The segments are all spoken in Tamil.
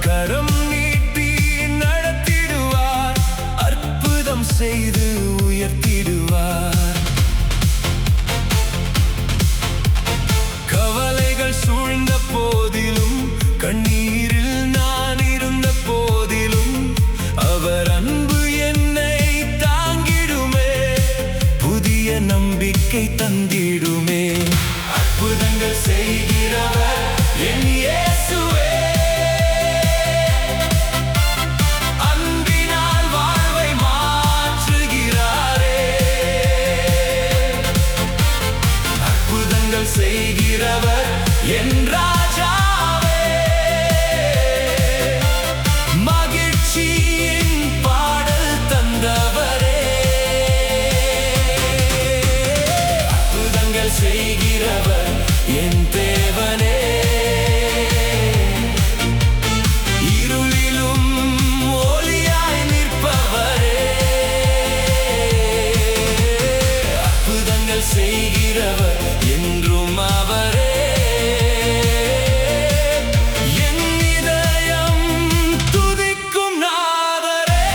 கரம் நீட்டி நடத்திடுவார், அற்புதம் செய்து உயர்த்திடுவார். கவலைகள் சூழ்ந்த போதிலும், கண்ணீரில் நான் இருந்த போதிலும், அவர் அன்பு என்னை தாங்கிடுமே, புதிய நம்பிக்கை தந்திடுமே. அற்புதங்கள் செய்கிறவர் என் இயேசுவே, அன்பினால் வாழ்வை மாற்றுகிறாரே. அற்புதங்கள் செய்கிறவர் என் ராஜாவே, மகிழ்ச்சியின் பாடல் தந்தவரே. அற்புதங்கள் செய்கிறவர் என் தேவனே, இருளிலும் ஒளியாய் நிற்பவரே. அற்புதங்கள் செய்கிறவர் என்றும் அவரே. என் இதயம் துதிக்கும் நாதரே.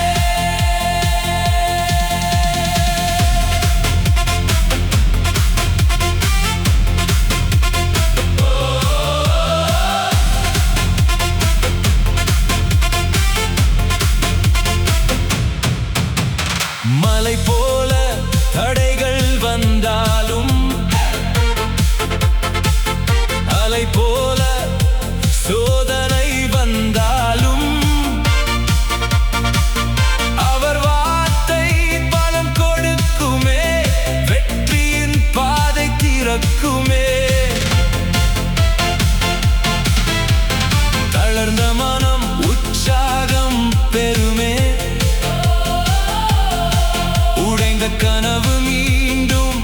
மலை போல தடைகள் வந்தாலும், அலை போல சோதனை வந்தாலும், அவர் வார்த்தை பலம் கொடுக்குமே, வெற்றியின் பாதை திறக்குமே. தளர்ந்த மனம் உற்சாகம் பெறுமே, உடைந்த கனவு மீண்டும்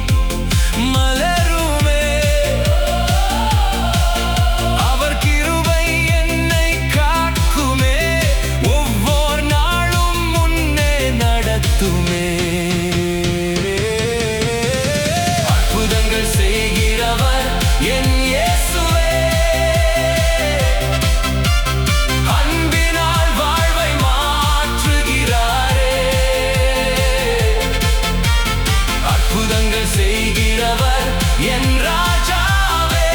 மலருமே. அவர் கிருபை என்னை காக்குமே, ஒவ்வொரு நாளும் முன்னே நடத்துமே. அற்புதங்கள் செய்கிறவர் என் இயேசுவே, அன்பினால் வாழ்வை மாற்றுகிறாரே. அற்புதங்கள் செய்கிறவர் என் ராஜாவே,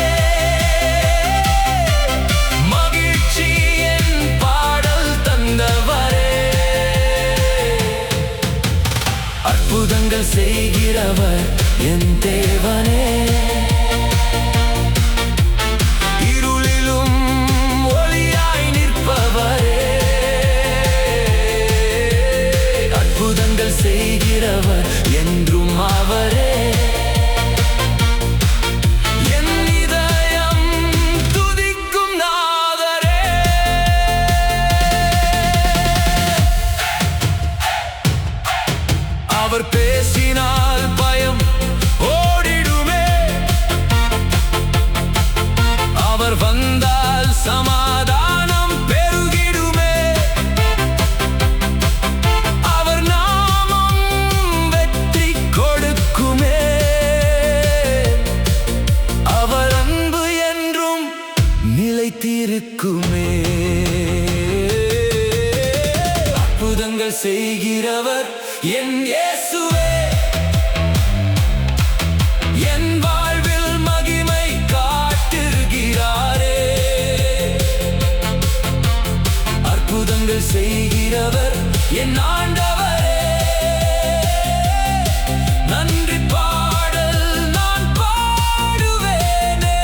மகிழ்ச்சியின் பாடல் தந்தவரே. அற்புதங்கள் செய்கிறவர் என் தேவனே, இருளிலும் ஒளியாய் நிற்பவரே. அற்புதங்கள் செய்கிறவர் என்றும் அவரே. என் இதயம் துதிக்கும் நாதரே. அவர் பேசினால் பயம் ஓடிடுமே, அவர் வந்தால் சமாதானம் பெருகிடுமே. அவர் நாமம் வெற்றி கொடுக்குமே, அவர் அன்பு என்றும் நிலைத்திருக்குமே. அற்புதங்கள் செய்கிறவர் என் இயேசுவே, என் வாழ்வில் மகிமை காட்டுகிறாரே. அற்புதங்கள் செய்கிறவர் என் ஆண்டவரே, நன்றி பாடல் நான் பாடுவேனே.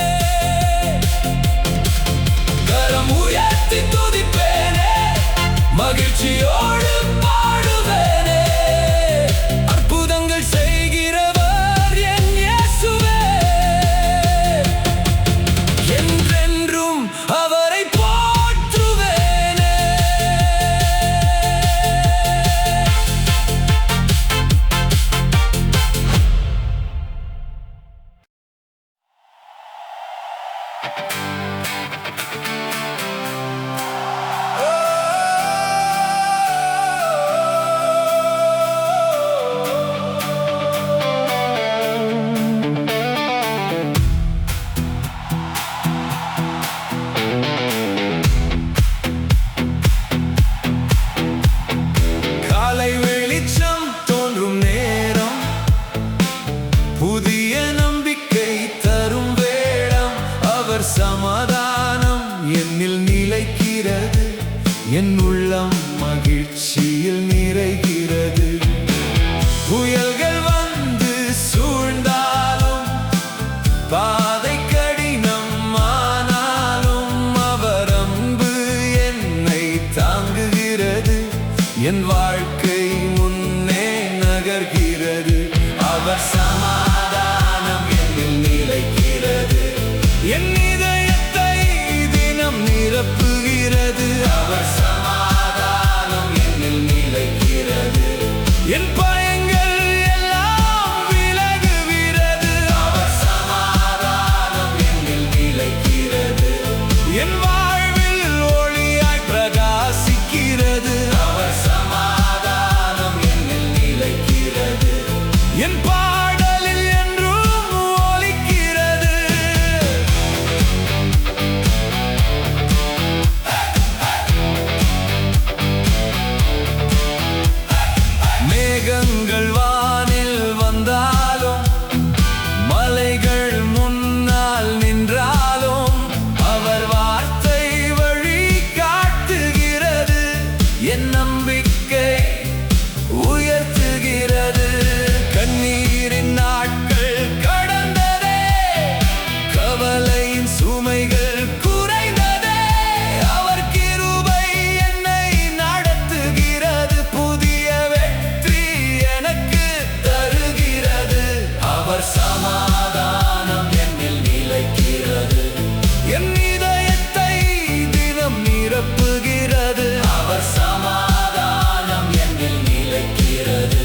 கரம் உயர்த்தி துதிப்பேனே, மகிழ்ச்சியோடு பாடுவேனே. அற்புதங்கள் செய்கிறவர் என் இயேசுவே, என்றென்றும் அவரை போற்றுவேனே. என் வாழ்க்கை முன்னே நகர்கிறது. அவர் சமாதானம் என்னில் நிலைக்கிறது. என் இதயத்தை தினம் நிரப்புகிறது. அவர் சமாதானம் என்னில் நிலைக்கிறது. என் பயங்கள் எல்லாம் விலகுகிறது. அவர் சமாதானம் என்னில் நிலைக்கிறது. என் வாழ்வில் ஒளியாய் பிரகாசிக்கிறது. அவர் சமாதானம் என்னில் நிலைக்கிறது. என் பாடலில் என்றும் ஒலிக்கிறது. மேகங்கள் வானில் வந்தாலும் மலைகள் முன்னால் நின்றாலும் அவர் வார்த்தை வழி காட்டுகிறது. என் நம்பிக்கை உயர்த்துகிறது. கண்ணீரின் நாட்கள் கடந்ததே, கவலையின் சுமைகள் குறைந்ததே. அவர் கிருபை என்னை நடத்துகிறது. புதிய வெற்றி எனக்கு தருகிறது. அவர் சமாதானம் என்னில் நிலைக்கிறது. என் இதயத்தை தினம் நிரப்புகிறது. அவர் சமாதானம் என்னில் நிலைக்கிறது.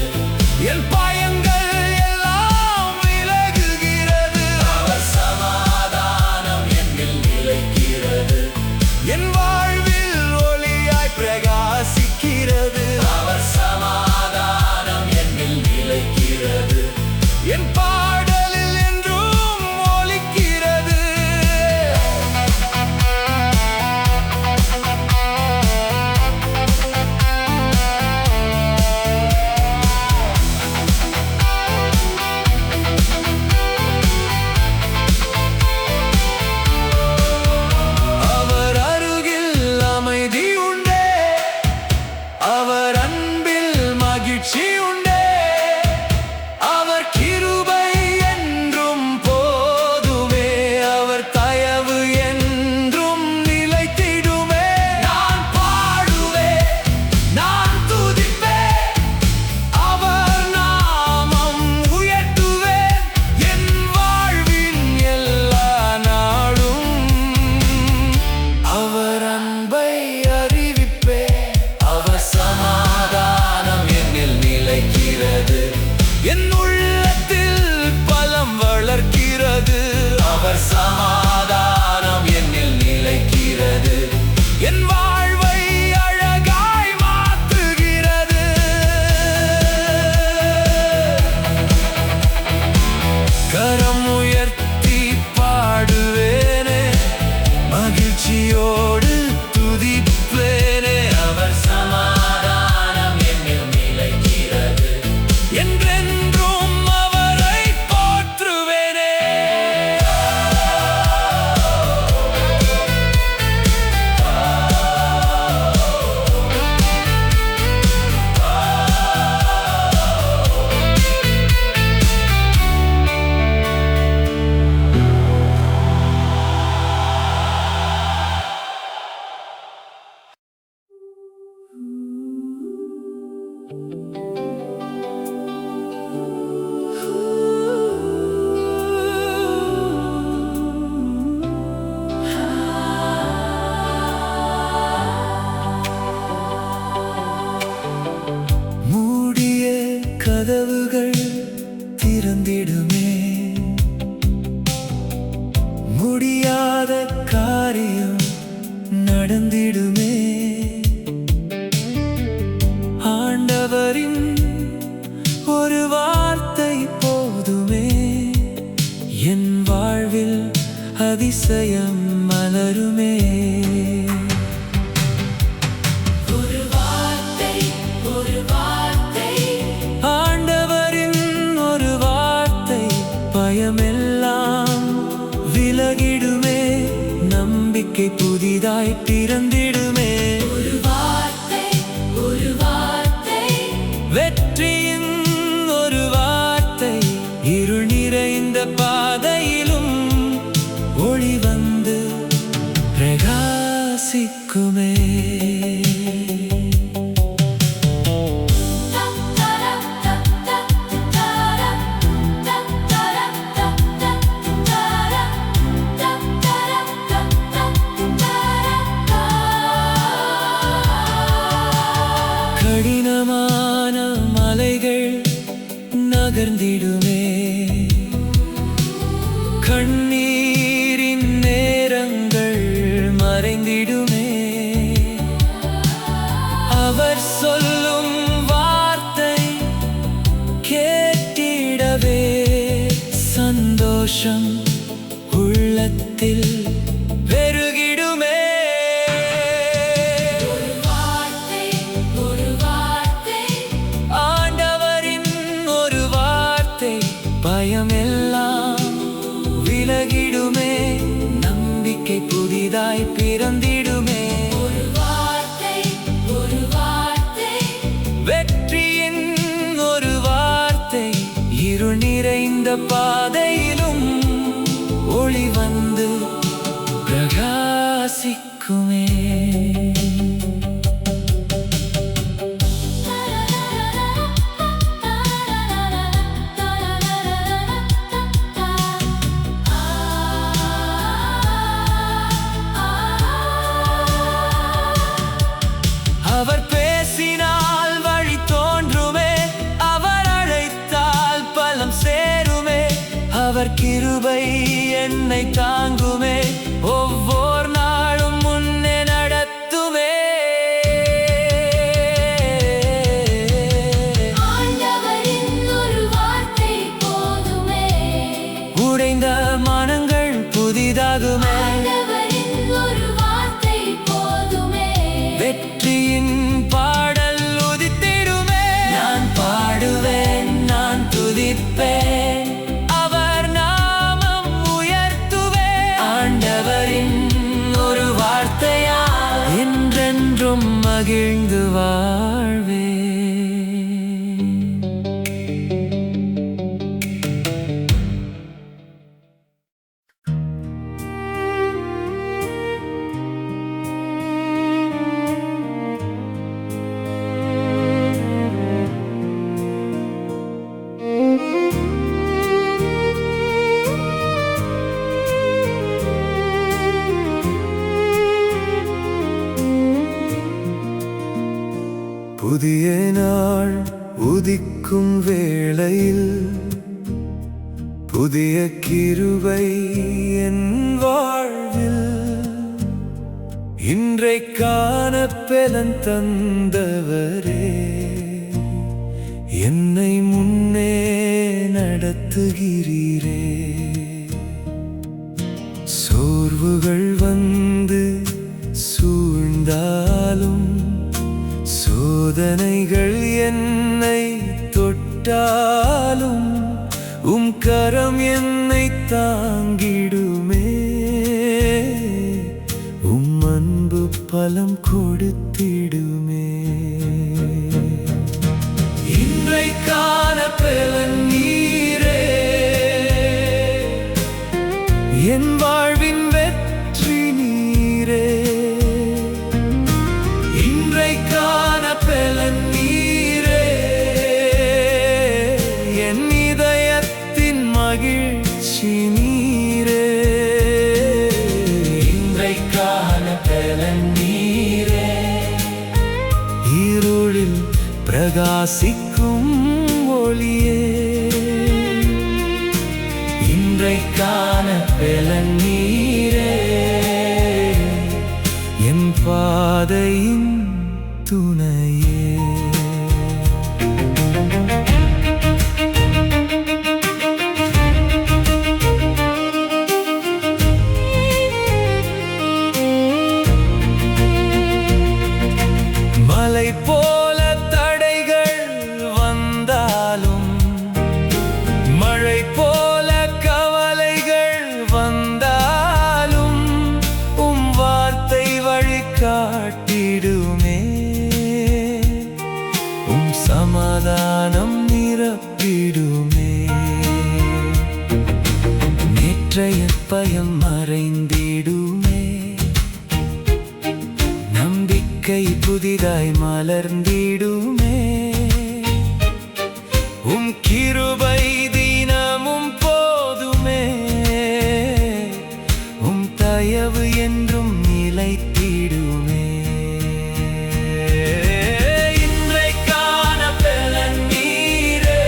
என் பயங்கள் எல்லாம் விலகுகிறது. அவர் சமாதானம் என்னில் நிலைக்கிறது. என் வாழ்வில் ஒளியாய் பிரகாசிக்கிறது. அவர் சமாதானம் என்னில் நிலைக்கிறது. என் பாடலில் என்றும் ஒலிக்கிறது. அவர் அருகில் அமைதி உண்டே, அவர் அன்பில் மகிழ்ச்சி உண்டே. அவர் கிருபை என்றும் போதுமே, அவர் தயவு என்றும் நிலைத்திடுமே. நான் பாடுவேன், நான் துதிப்பேன், அவர் நாமம் உயர்த்துவேன். என் வாழ்வின் எல்லா நாளும் அவர் அன்பை அறிவிப்பேன். அவர் சமாதானம் என்னில் நிலைக்கிறது. என் உள்ளத்தில் பலம் வளர்க்கிறது. அவர் சமாதானம் என்னில் நிலைக்கிறது. என் வாழ்வை அழகாய் மாற்றுகிறது. கரம் உயர்த்தி பாடுவேனே, மகிழ்ச்சியோடு துதிப்பேனே. அவர் சமாதானம் என்னில் நிலைக்கிறது. என்றென்றும் அவரை போற்றுவேனே. மூடிய கதவுகள் திறந்திடுமே, முடியாத காரியம் நடந்திடுமே. ஆண்டவரின் ஒரு வார்த்தை போதுமே, என் வாழ்வில் அதிசயம் மலருமே. ஆண்டவரின் ஒரு வார்த்தை பயமெல்லாம் விலகிடுமே. நம்பிக்கை புதிதாய் பிறந்திடுமே. வெற்றியின் ஒரு வார்த்தை இருள் நிறைந்த பாதையிலும் ஒளி வந்து பிரகாசிக்குமே. பகர்ந்திடுமே. கண்ணீரின் நேரங்கள் மறைந்திடுமே. அவர் சொல்லும் வார்த்தை கேட்டிடவே சந்தோஷம் உள்ளத்தில் பெருகிடுமே. ஆண்டவரின் ஒரு வார்த்தை பயமெல்லாம் விலகிடுமே. நம்பிக்கை புதிதாய் பிறந்திடுமே. வெற்றியின் ஒரு வார்த்தை இருள் நிறைந்த பாதையிலும் ஒளி வந்து பிரகாசிக்குமே. அவர் பேசினால் வழி தோன்றுமே. அவர் அழைத்தால் பலம் சேருமே. அவர் கிருபை என்னை தாங்குமே. ஒவ்வொரு நாளும் முன்னே நடத்துமே. ஆண்டவரின் ஒரு வார்த்தை போதுமே. உடைந்த மனங்கள் புதிதாகுமே. ஆண்டவரின் ஒரு வார்த்தை போதுமே. வெற்றியின் பாடல் உதித்திடுமே. நான் பாடுவேன், நான் துதிப்பேன், அவர் நாமம் உயர்த்துவேன். ஆண்டவரின் ஒரு வார்த்தையால் என்றென்றும் மகிழ்ந்து வாழ்வேன். புதிய நாள் உதிக்கும் வேளையில் புதிய கிருபை என் வாழ்வில் இன்றைக்கான பலன் தந்தவரே. என்னை முன்னே நடத்துகிறீரே. சோர்வுகள் வந்து சூழ்ந்தாலும் சோதனைகள் என்னை தொட்டாலும் கரம் என்னை தாங்கிடுமே. அன்பு பலம் கொடுத்திடுமே. இன்றைக்கான பலன் நீரே. என் வாழ்வின் வெற்றி நீரே. இன்றைக்கான பலன் நீரே. என் இதயத்தின் மகிழ்ச்சி நீரே. இன்றைக்கான பலன் நீரே. இருளில் பிரகாசிக்கும் ஒளியே. இன்றைக்கான பலன் நீரே. என் பாதையின் துணையே. மலை போல தடைகள் வந்தாலும், மழை போல கவலைகள் வந்தாலும், வார்த்தை வழிகாட்டிடுமே. சமாதானம் நிரப்பிடுமே. நேற்றைய பயம் மறைந்திடுமே. நம்பிக்கை புதிதாய் மலர்ந்திடுமே. கிருபை தினமும் போதுமே. தயவு என்றும் நிலைத்திடுமே. இன்றைக்கான பலன் நீரே.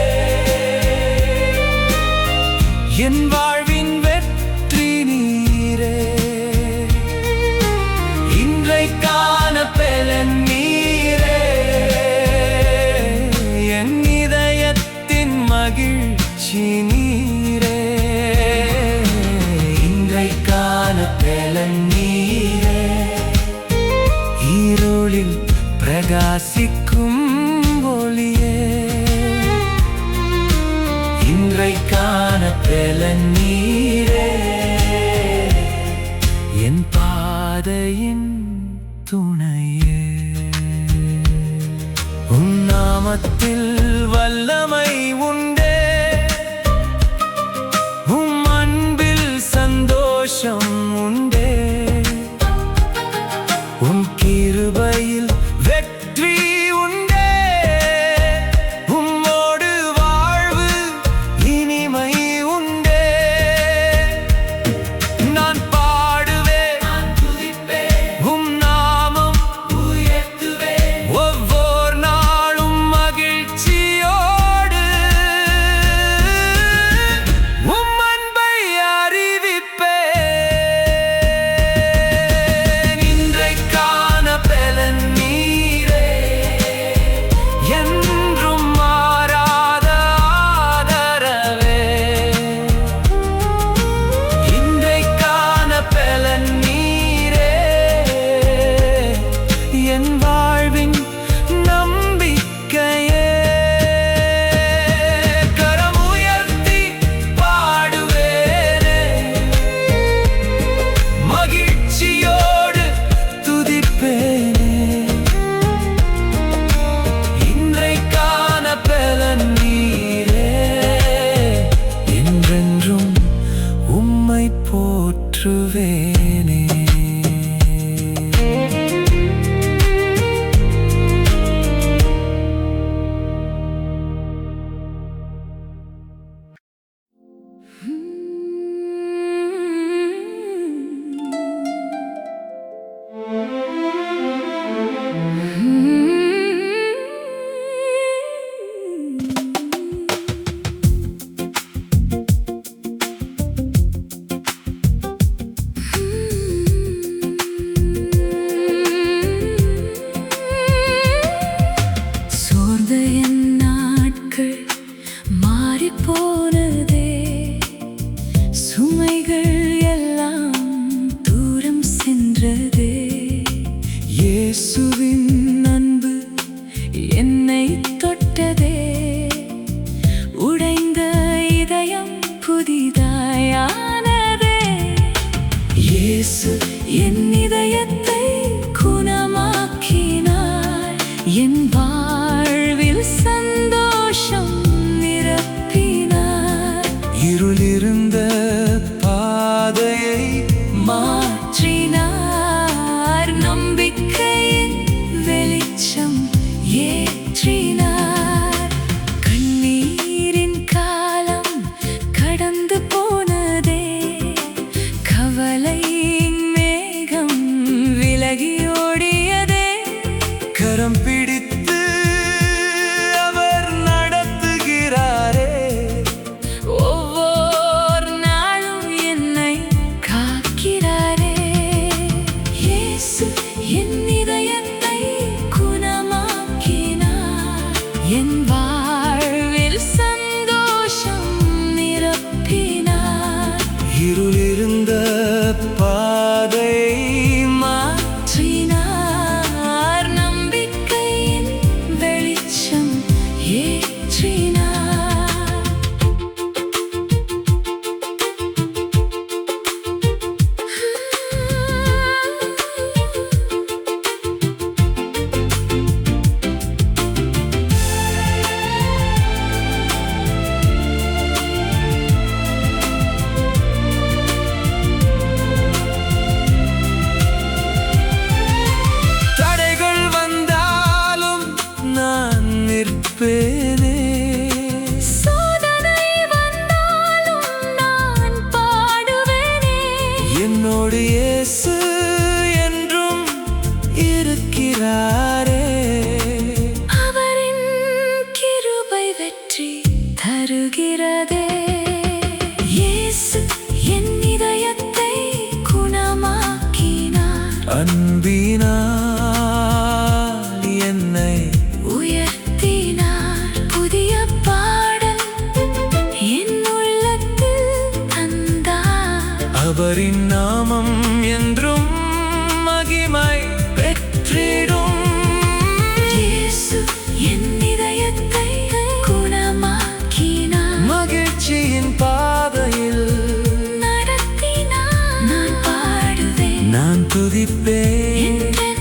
நாமத்தில் வல்லமை உண்டே, உம் அன்பில் சந்தோஷம் உண்டே, உம் கிருபையில் வெற்றி உண்டே, உம்மோடு வாழ்வு இனிமை உண்டே. நான் பாடுவேன், உம் நாமம் உயர்த்துவேன், ஒவ்வொரு நாளும் மகிழ்ச்சியோடு உம் அன்பை அறிவிப்பேன். இன்றைக்கான பலன் நீரே, என்றும் மாறாத ஆதரவே. இன்றைக்கான பலன் நீரே, என் வாழ்வின் நம்பிக்கையே. கரம் உயர்த்தி பாடுவேனே, மகிழ்ச்சியோடு துதிப்பேனே. இன்றைக்கான பலன் நீரே, என்றென்றும் உம்மை போற்றுவேனே. சோர்ந்த என் நாட்கள் மாறிப்போனதே, சுமைகள் எல்லாம் தூரம் சென்றதே. இயேசுவின் அன்பு என்னை தொட்டதே, உடைந்த இதயம் புதிதாயானதே. இயேசு என் இதயத்தை குணமாக்கினார், என் வாழ்வில் சந்தோஷம் நிரப்பினார். இருளிருந்த பாதையை மாற்றினார், நம்பிக்கையின் வெளிச்சம் ஏற்றினார். கண்ணீரின் காலம் கடந்து போனதே, கவலையின் மேகம் விலகி ஓடியதே. கரம் பிடித்து அவர் நடத்துகிறாரே, ஒவ்வொரு நாளும் என்னை காக்கிறாரே. இயேசு என் இதயத்தை குணமாக்கினார், என் வாழ்வில் சந்தோஷம் நிரப்பினார். இருளிருந்த பாதையை மாற்றினார், நம்பிக்கையின் வெளிச்சம் ஏற்றினார். தடைகள் வந்தாலும் நான் நிற்பேனே, சோதனை வந்தாலும் நான் பாடுவேனே. என்னோடு இயேசு என்றும் இருக்கிறாரே. அவரின் கிருபை வெற்றி தருகிறதே. இயேசு என் இதயத்தை குணமாக்கினார், அன்பினால் என்னை உயர்த்தினார். புதிய பாடல் என் உள்ளத்தில் தந்தார், அவரின் நாமம் என்றும் மகிமை பெற்றிடும். இயேசு என் இதயத்தை குணமாக்கினார், மகிழ்ச்சியின் பாதையில் நடத்தினார். நான் பாடுவேன், நான் துதிப்பேன். என்றென்றும்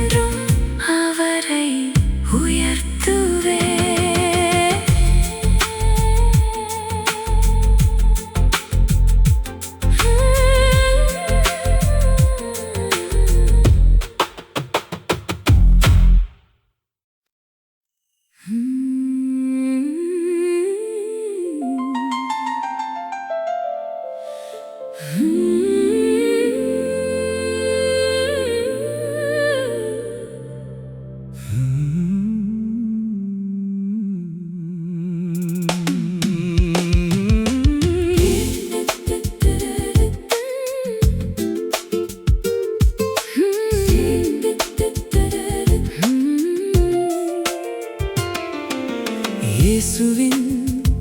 இயேசுவின்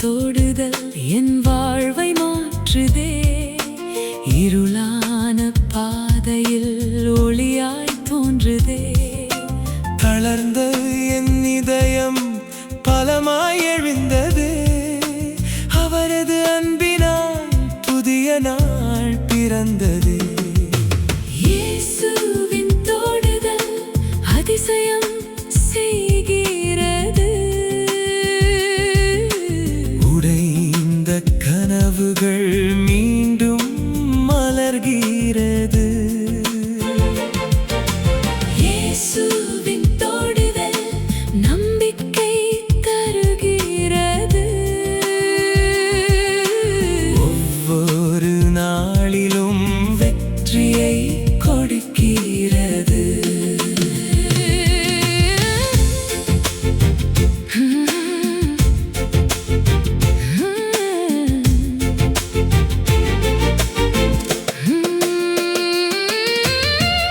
தொடுதல் என் வாழ்வை மாற்றுதே. இருளான பாதையில் ஒளியாய் தோன்றுதே. தளர்ந்த என் இதயம் பலமாய் எழுந்தது. அவரது அன்பினால் புதிய நாள் பிறந்தது. இயேசுவின் தொடுதல் அதிசயம் செய்கிறது. உடைந்த கனவுகள் மீண்டும் மலர்கிறது. இயேசுவின் தொடுதல் நம்பிக்கை தருகிறது. ஒவ்வொரு நாளிலும் வெற்றியை கொடுக்கிறது.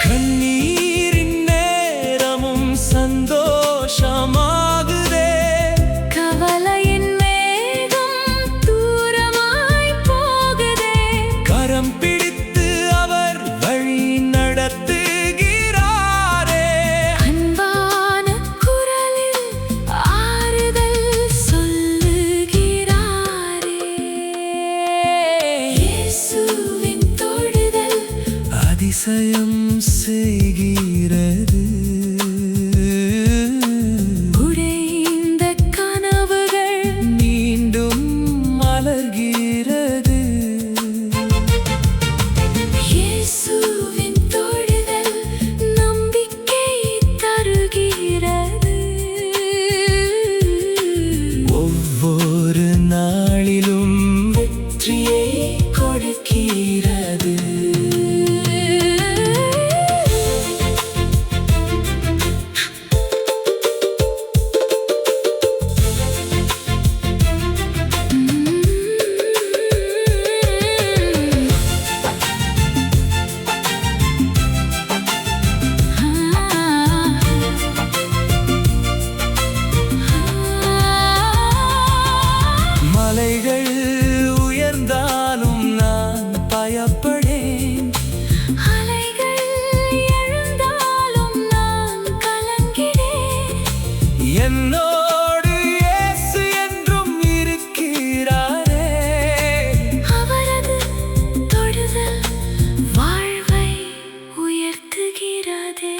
கண்ணீரின் நேரமும் சந்தோஷமாகுதே. கவலையின் மேகம் தூரமாய் போகுதே. கரம் பிடித்து அவர் வழி நடத்துகிறாரே. அன்பான குரலில் ஆறுதல் சொல்லுகிறாரே. இயேசுவின் தொடுதல் அதிசயம் செய்கிறது. உடைந்த கனவுகள் மீண்டும் மலர்கிறது. இயேசுவின் தொடுதல் நம்பிக்கை தருகிறது. ஒவ்வொரு நாளிலும் வெற்றியை கொடுக்கிறது. மலைகள் உயர்ந்தாலும் நான் பயப்படேன். அலைகள் எழுந்தாலும் நான் கலங்கிடேன். என்னோடு இயேசு என்றும் இருக்கிறாரே. அவரது தொடுதல் வாழ்வை உயர்த்துகிறதே.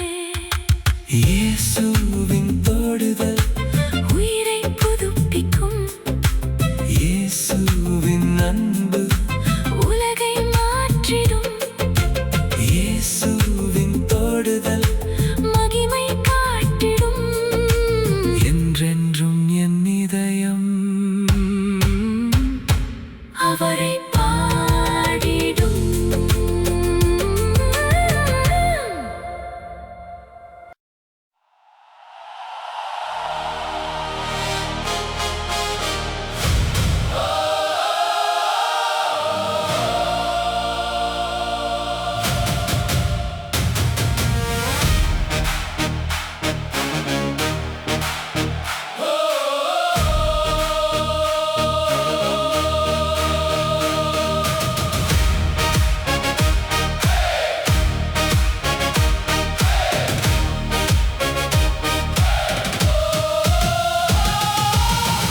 இயேசுவின் தொடுதல் உயிரை புதுப்பிக்கும். இயேசுவின் அன்பு உலகை மாற்றிடும். இயேசுவின் தொடுதல் மகிமை காட்டிடும். என்றென்றும் என் இதயம் அவரை பாடிடும்.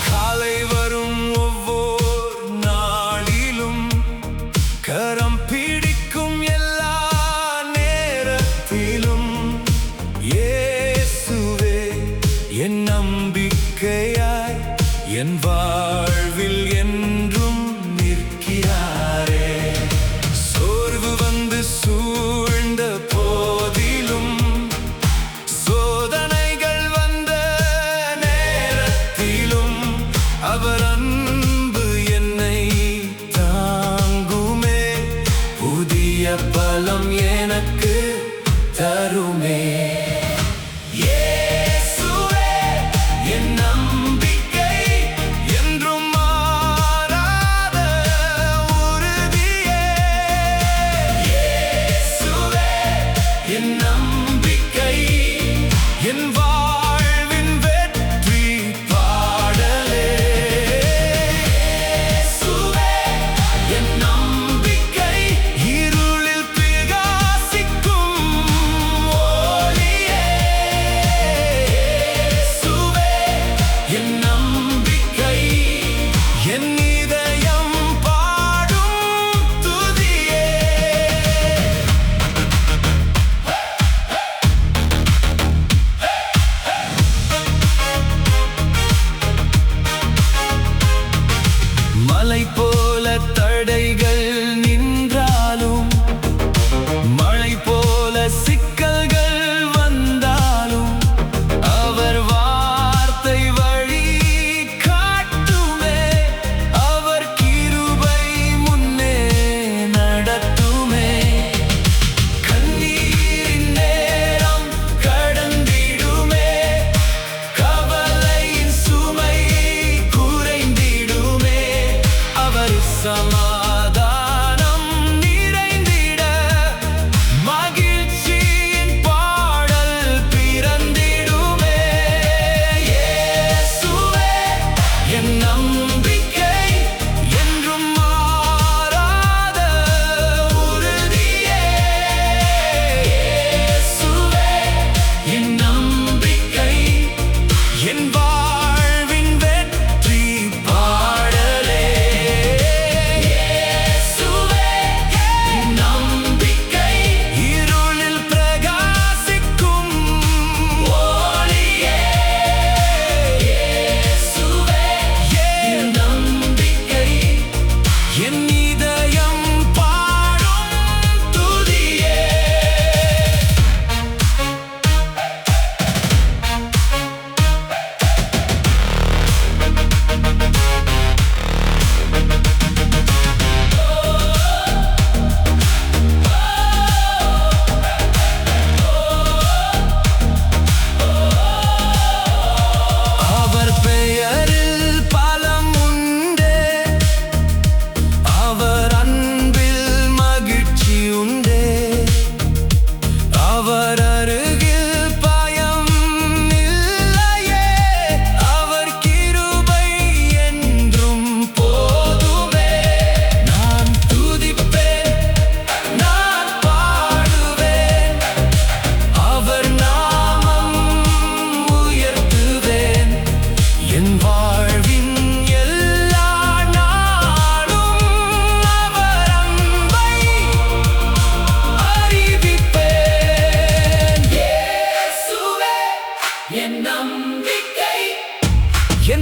காலை வரும் ஒவ்வொரு நாளிலும் கரம் பிடிக்கும் எல்லா நேரத்திலும் இயேசுவே என் நம்பிக்கையாய் என் வாழ்வில் என்றும் நிற்கிறாரே. சோர்வு வந்து சூழ்ந்த போதிலும் சோதனைகள் வந்த நேரத்தில்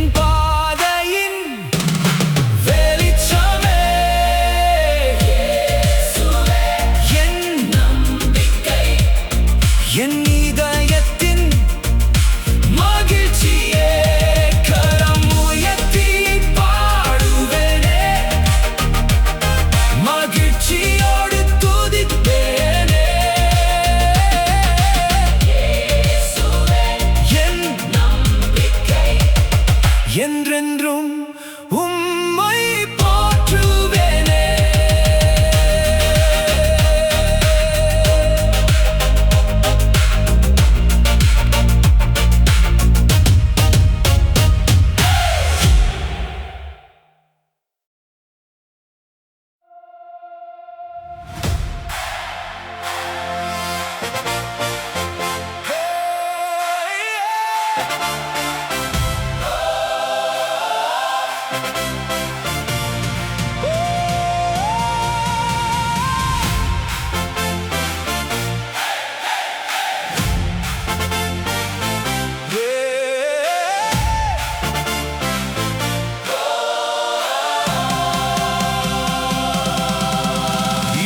என் பாதையின் வெளிச்சமே, என் நம்பிக்கை, என் இதயத்தின் மகிழ்ச்சியே, கரம் உயர்த்தி பாடுவேனே, மகிழ்ச்சியோடு துதிப்பேனே. என் நம்பிக்கை என்றென்றும் உம்மை போற்றுவேனே.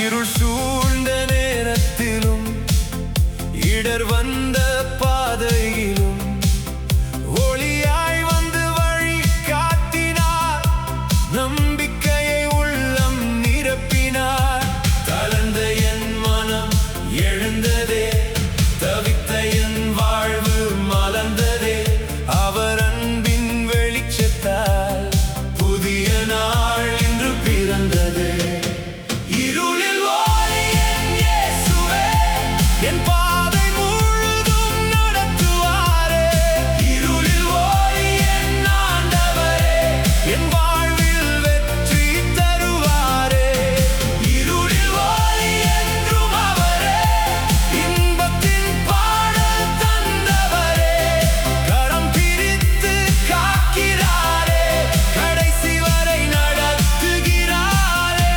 இருள் சூழ்ந்த நேரத்திலும், இடர் வந்த பாதையிலும் ஒளியாய் வந்து வழி காட்டினார், நம்பிக்கையை உள்ளம் நிரப்பினார். தளர்ந்த என் மனம் எழுந்ததே, தவித்த என் வாழ்வு மலர்ந்ததே, அவர் அன்பின் வெளிச்சத்தால் புதிய நாள் இன்று பிறந்தது. இருளில் ஒளி என் இயேசுவே, என் பாதை முழுதும் நடத்துவாரே. இருளில் ஒளி என் ஆண்டவரே, என் வாழ்வில் வெற்றி தருவாரே. இருளில் ஒளி என்றும் அவரே, இன்பத்தின் பாடல் தந்தவரே, கரம் பிடித்து காக்கிறாரே, கடைசி வரை நடத்துகிறாரே.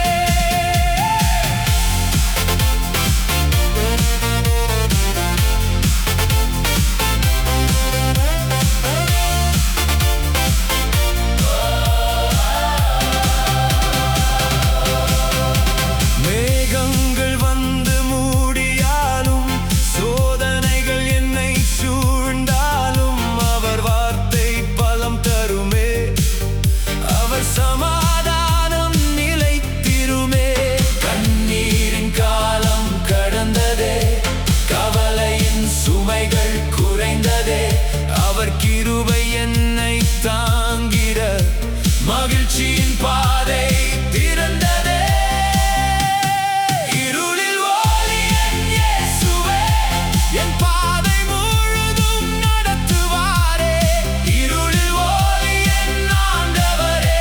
மேகங்கள் வந்து மூடியாலும், சோதனைகள் என்னை சூழ்ந்தாலும், அவர் வார்த்தை பலம் தருமே, அவர் சமாதானம் நிலைத்திருமே. கண்ணீரின் காலம் கடந்ததே, கவலையின் சுமைகள் குறைந்ததே, அவர் கிருபை என்னை தாங்கிட மகிழ்ச்சியின் பாதை திறந்ததே. இருளில் ஒளி என் இயேசுவே, என் பாதை முழுதும் நடத்துவாரே. இருளில் ஒளி என் ஆண்டவரே,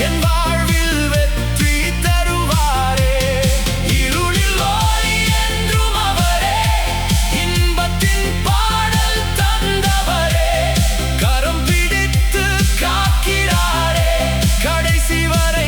என் வாழ்வில் வெற்றி தருவாரே. இருளில் ஒளி என்றும் அவரே, இன்பத்தின் பாடல் தந்தவரே, கரம் பிடித்து காக்கிறாரே, கடைசி வரை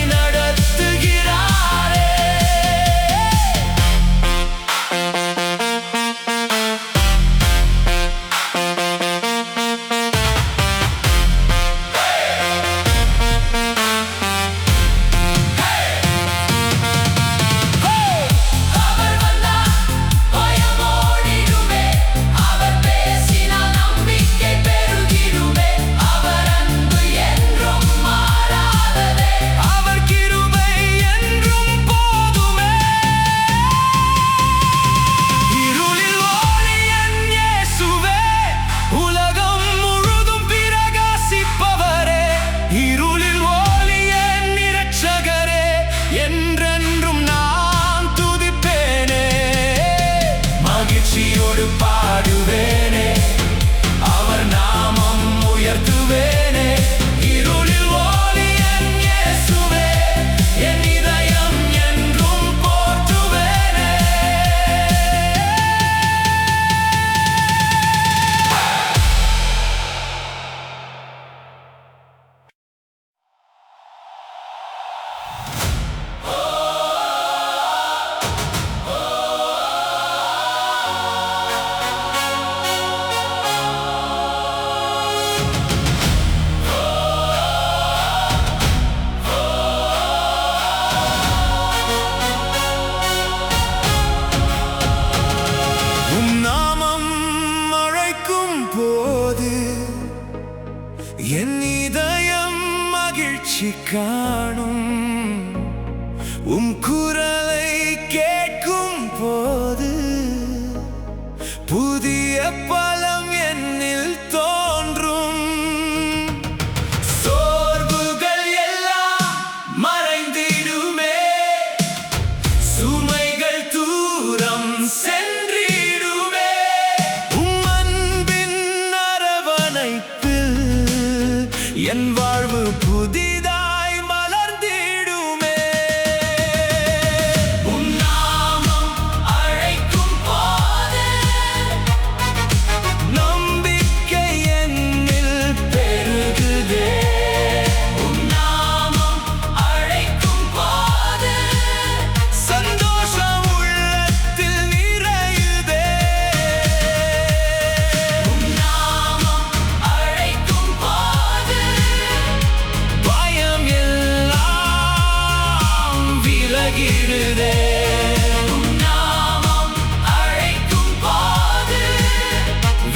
என் இதயம் மகிழ்ச்சி காணும் குரலை கேட்கும் போது புதிய பலம் என்னில் தோன்றும். சோர்வுகள் எல்லாம் மறைந்திடுமே, சுமைகள் தூரம் சென்றிடுமே. அன்பின் அரவணைப்பில் என் வாழ்வு புதிதாய் மலர்ந்திடுமே. உன் நாமம் அழைக்கும் போது நம்பிக்கை என்னில் பெருகுதே. உன் நாமம் அழைக்கும் போது சந்தோஷம் உள்ளத்தில் நிறையுதே. உன் நாமம் அழைக்கும் போது பயம் எல்லாம் விலகிடுதே. உன் நாமம் அழைக்கும் போது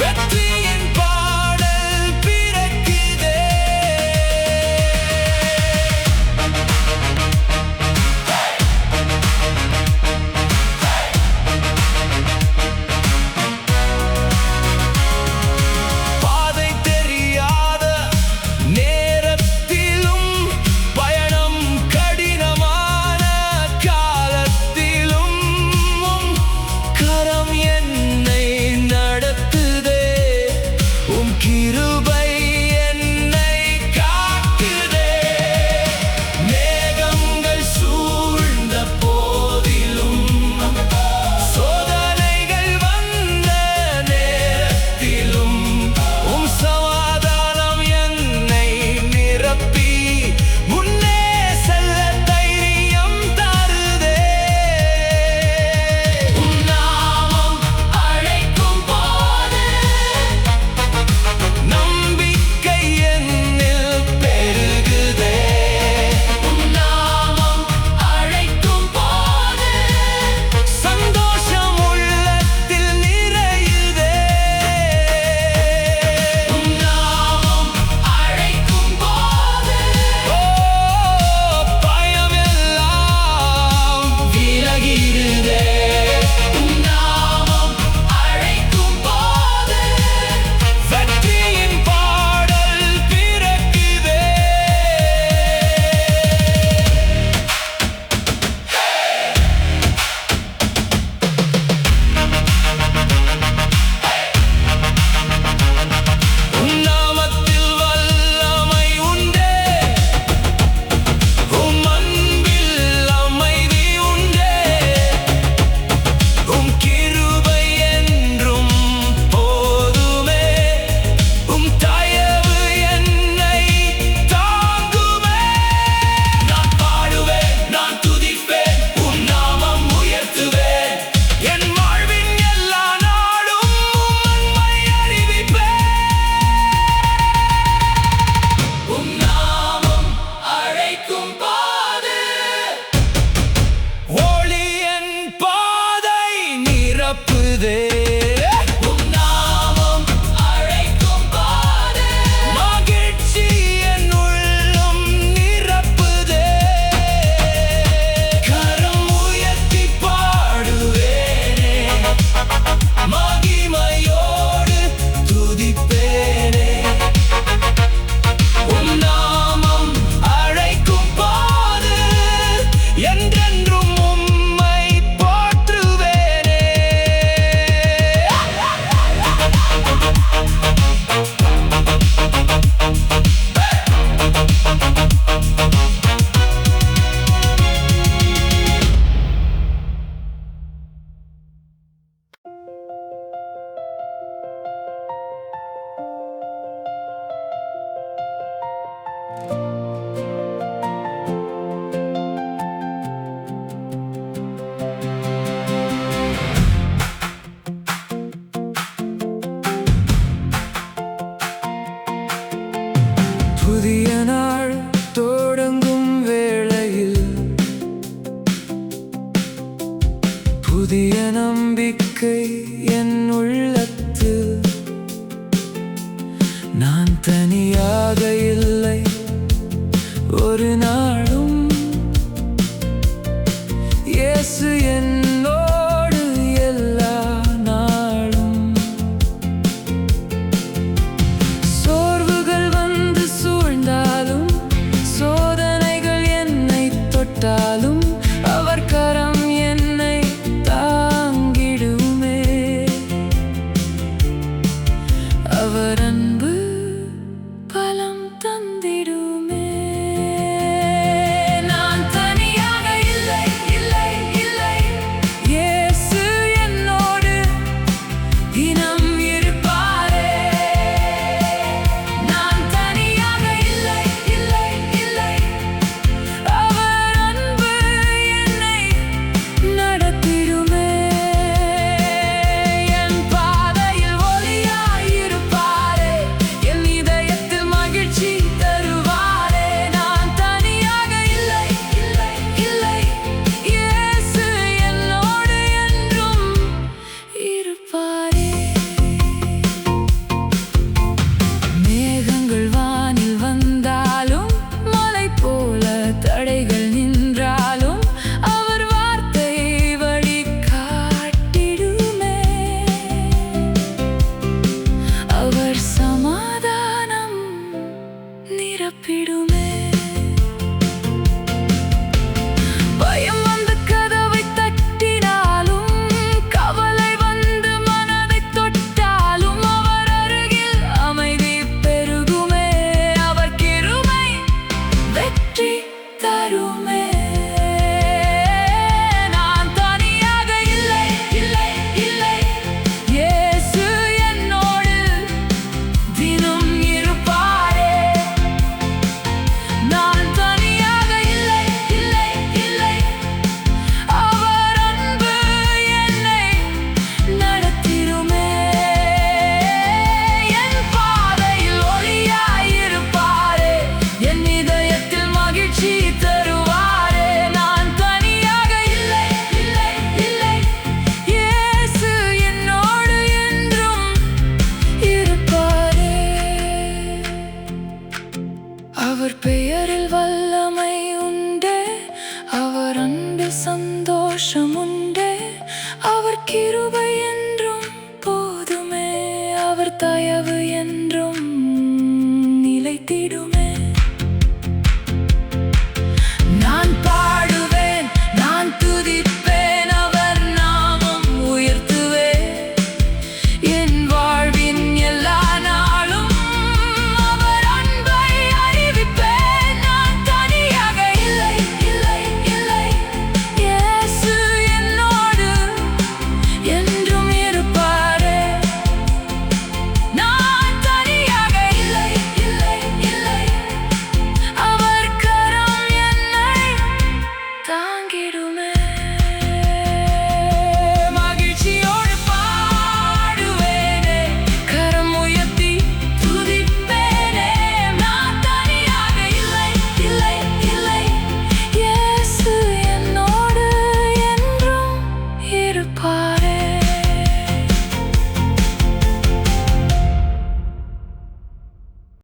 வெற்றியின் பாடல் பிறக்குதே. பாதை தெரியாத நேரத்திலும் பயணம் கடினமான காலத்திலும் கரம் என்னை நடத்துதே. கிருபை என்னை காக்குதே. மேகங்கள் சூழ்ந்த போதிலும் சோதனைகள் வந்த நேரத்திலும் சமாதானம் என்னை நிரப்பி முன்னே செல்ல தைரியம் தருதே. உன் நாமம் அழைக்கும் போது நம்பிக்கை என்னில் பெருகுதே. உன் நாமம் அழைக்கும் போது சந்தோஷம் உள்ளத்தில் நிறையுதே. உன் நாமம் அழைக்கும் போது பயம் எல்லாம் விலகிடுதே. உன் நாமம் அழைக்கும் போது வெற்றியின் பாடல் பிறக்குதே. உன் நாமத்தில் வல்லமை உண்டே, உம் அன்பில் அமைதி உண்டே. கிருபை என்றும் போதுமே, தயவு என்னை தாங்குமே. நான் பாடுவேன், நான் துதிப்பேன், உம் நாமம் உயர்த்துவேன். என் வாழ்வின் எல்லா நாளும் உம்மை அறிவிப்பேன். உம் நாமம் அழைக்கும் போது ஒளி என் பாதை நிரப்புதே. உம் நாமம் அழைக்கும் போது மகிழ்ச்சி என் உள்ளம் நிரப்புதே. கரம் உயர்த்தி பாடுவேனே, மகிமையோடு துதிப்பேனே. உம் நாமம் அழைக்கும் போது என்றென்றும் உம்மை போற்றுவேனே. புதிய நாள் தொடங்கும் வேளையில் புதிய நம்பிக்கை என் உள்ளத்தில் நான் தனியாக எழுப்பிடுமே. பயம் வந்து கதவை தட்டினாலும், கவலை வந்து மனதை தொட்டாலும், அவர் அருகில் அமைதி பெருகுமே. அவர் கிருபை வெற்றி தருமே. நான் தனியாக இல்லை, இல்லை, இல்லை. இயேசு என்னோடு தினம் இருப்பாரே. நான் தனியாக இல்லை, இல்லை, இல்லை. அவர் அன்பு என்னை நடத்திடுமே. என் பாதையில் ஒளியாயிருப்பாரே. என் இதயத்தில் மகிழ்ச்சி தருவாரே. நான் தனியாக இல்லை, இல்லை, இல்லை. இயேசு என்னோடு என்றும் இருப்பாரே. அவர் பெயரில் வல்லமை உண்டே. அவர் அன்பில் சந்தோஷம் உண்டே. அவர் கிருபை